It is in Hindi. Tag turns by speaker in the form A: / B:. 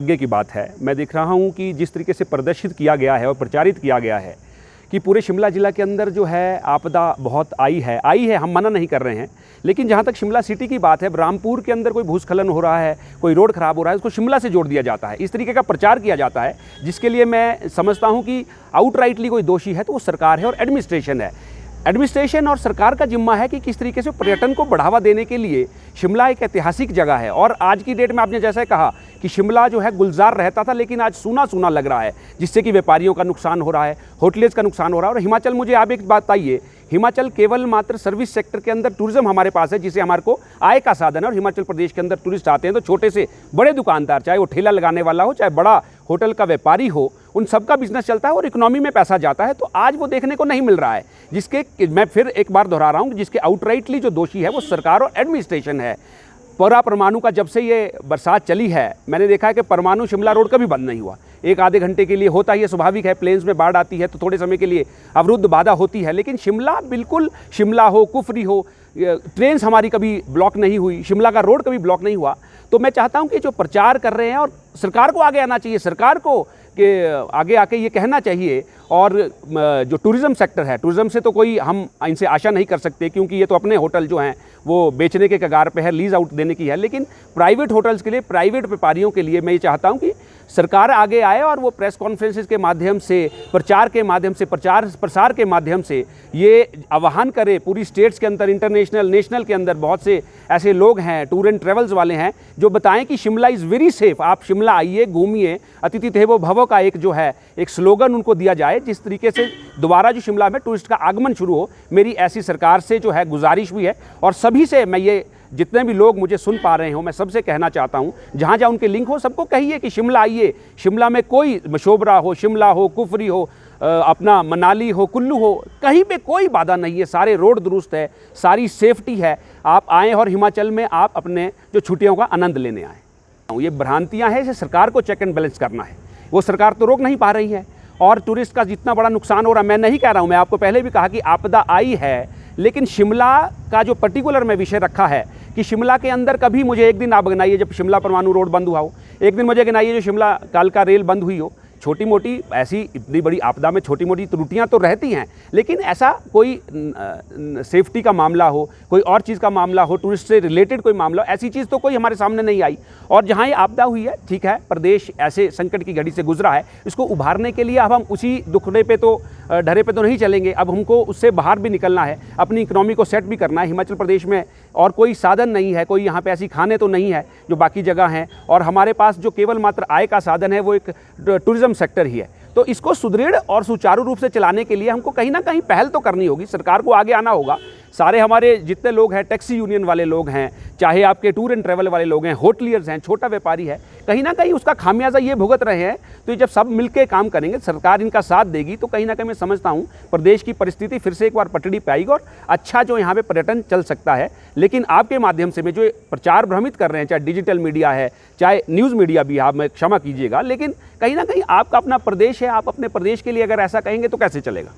A: आगे की बात है। मैं देख रहा हूं कि जिस तरीके से प्रदर्शित किया गया है और प्रचारित किया गया है कि पूरे शिमला जिला के अंदर जो है आपदा बहुत आई है, हम मना नहीं कर रहे हैं, लेकिन जहां तक शिमला सिटी की बात है, रामपुर के अंदर कोई भूस्खलन हो रहा है, कोई रोड खराब हो रहा है, उसको शिमला से जोड़ दिया जाता है। इस तरीके का प्रचार किया जाता है, जिसके लिए मैं समझता हूं कि आउटराइटली कोई दोषी है तो वो सरकार है और एडमिनिस्ट्रेशन है। एडमिनिस्ट्रेशन और सरकार का जिम्मा है कि किस तरीके से पर्यटन को बढ़ावा देने के लिए शिमला एक ऐतिहासिक जगह है। और आज की डेट में आपने जैसा कहा कि शिमला जो है गुलजार रहता था, लेकिन आज सूना सूना लग रहा है, जिससे कि व्यापारियों का नुकसान हो रहा है, होटलेज का नुकसान हो रहा है। और हिमाचल, मुझे आप एक बात बताइए, हिमाचल केवल मात्र सर्विस सेक्टर के अंदर टूरिज्म हमारे पास है, जिसे हमारे को आय का साधन है। और हिमाचल प्रदेश के अंदर टूरिस्ट आते हैं तो छोटे से बड़े दुकानदार, चाहे वो ठेला लगाने वाला हो, चाहे बड़ा होटल का व्यापारी हो, उन सबका बिजनेस चलता है और इकोनॉमी में पैसा जाता है। तो आज वो देखने को नहीं मिल रहा है, जिसके मैं फिर एक बार दोहरा रहा हूँ, जिसके आउटराइटली जो दोषी है वो सरकार और एडमिनिस्ट्रेशन है। पूरा परमाणु का जब से ये बरसात चली है, मैंने देखा है कि परमाणु शिमला रोड कभी बंद नहीं हुआ। एक आधे घंटे के लिए होता ही है, स्वाभाविक है, प्लेन्स में बाढ़ आती है तो थोड़े समय के लिए अवरुद्ध बाधा होती है, लेकिन शिमला बिल्कुल, शिमला हो, कुफरी हो, ट्रेन्स हमारी कभी ब्लॉक नहीं हुई, शिमला का रोड कभी ब्लॉक नहीं हुआ। तो मैं चाहता हूं कि जो प्रचार कर रहे हैं, और सरकार को आगे आना चाहिए, सरकार को कि आगे आके ये कहना चाहिए। और जो टूरिज़्म सेक्टर है, टूरिज़्म से तो कोई हम इनसे आशा नहीं कर सकते, क्योंकि ये तो अपने होटल जो हैं वो बेचने के कगार पे है, लीज आउट देने की है। लेकिन प्राइवेट होटल्स के लिए, प्राइवेट व्यापारियों के लिए मैं ये चाहता हूँ कि सरकार आगे आए और वो प्रेस कॉन्फ्रेंसेस के माध्यम से, प्रचार के माध्यम से, प्रचार प्रसार के माध्यम से ये आह्वान करे पूरी स्टेट्स के अंदर, इंटरनेशनल, नेशनल के अंदर बहुत से ऐसे लोग हैं, टूर एंड ट्रेवल्स वाले हैं, जो बताएं कि शिमला इज़ वेरी सेफ, आप शिमला आइए, घूमिए। अतिथि देवो भव का एक जो है एक स्लोगन उनको दिया जाए, जिस तरीके से दोबारा जो शिमला में टूरिस्ट का आगमन शुरू हो। मेरी ऐसी सरकार से जो है गुजारिश भी है, और सभी से मैं ये, जितने भी लोग मुझे सुन पा रहे हो, मैं सबसे कहना चाहता हूँ, जहाँ जहाँ उनके लिंक हो सबको कहिए कि शिमला आइए। शिमला में कोई मशोबरा हो, शिमला हो, कुफरी हो, अपना मनाली हो, कुल्लू हो, कहीं पे कोई बाधा नहीं है, सारे रोड दुरुस्त है, सारी सेफ्टी है। आप आएँ और हिमाचल में आप अपने जो छुट्टियों का आनंद लेने आएँ। ये भ्रांतियाँ हैं, इसे सरकार को चेक एंड बैलेंस करना है, वो सरकार तो रोक नहीं पा रही है। और टूरिस्ट का जितना बड़ा नुकसान हो रहा है, मैं नहीं कह रहा हूँ, मैं आपको पहले भी कहा कि आपदा आई है, लेकिन शिमला का जो पर्टिकुलर में विषय रखा है कि शिमला के अंदर कभी मुझे एक दिन आप गिनाइए जब शिमला परमाणु रोड बंद हुआ हो, एक दिन मुझे गिनाइए जो शिमला कालका रेल बंद हुई हो। छोटी मोटी ऐसी इतनी बड़ी आपदा में छोटी मोटी त्रुटियां तो रहती हैं, लेकिन ऐसा कोई सेफ्टी का मामला हो, कोई और चीज़ का मामला हो, टूरिस्ट से रिलेटेड कोई मामला हो, ऐसी चीज़ तो कोई हमारे सामने नहीं आई। और जहाँ ये आपदा हुई है, ठीक है, प्रदेश ऐसे संकट की घड़ी से गुजरा है, इसको उभारने के लिए अब हम उसी दुखड़े पे तो, ढरे पे तो नहीं चलेंगे। अब हमको उससे बाहर भी निकलना है, अपनी इकोनॉमी को सेट भी करना है। हिमाचल प्रदेश में और कोई साधन नहीं है, कोई यहाँ पे ऐसी खाने तो नहीं है जो बाकी जगह हैं, और हमारे पास जो केवल मात्र आय का साधन है वो एक टूरिज्म सेक्टर ही है। तो इसको सुदृढ़ और सुचारू रूप से चलाने के लिए हमको कहीं ना कहीं पहल तो करनी होगी, सरकार को आगे आना होगा। सारे हमारे जितने लोग हैं, टैक्सी यूनियन वाले लोग हैं, चाहे आपके टूर एंड ट्रैवल वाले लोग हैं, होटलियर्स हैं, छोटा व्यापारी है, कहीं ना कहीं उसका खामियाजा ये भुगत रहे हैं। तो जब सब मिलकर काम करेंगे, सरकार इनका साथ देगी, तो कहीं ना कहीं मैं समझता हूँ प्रदेश की परिस्थिति फिर से एक बार पटड़ी पे आएगी और अच्छा जो यहाँ पे पर्यटन चल सकता है। लेकिन आपके माध्यम से मैं जो प्रचार भ्रमित कर रहे हैं, चाहे डिजिटल मीडिया है, चाहे न्यूज़ मीडिया भी, आप, मैं क्षमा कीजिएगा, लेकिन कहीं ना कहीं आपका अपना प्रदेश है, आप अपने प्रदेश के लिए अगर ऐसा कहेंगे तो कैसे चलेगा।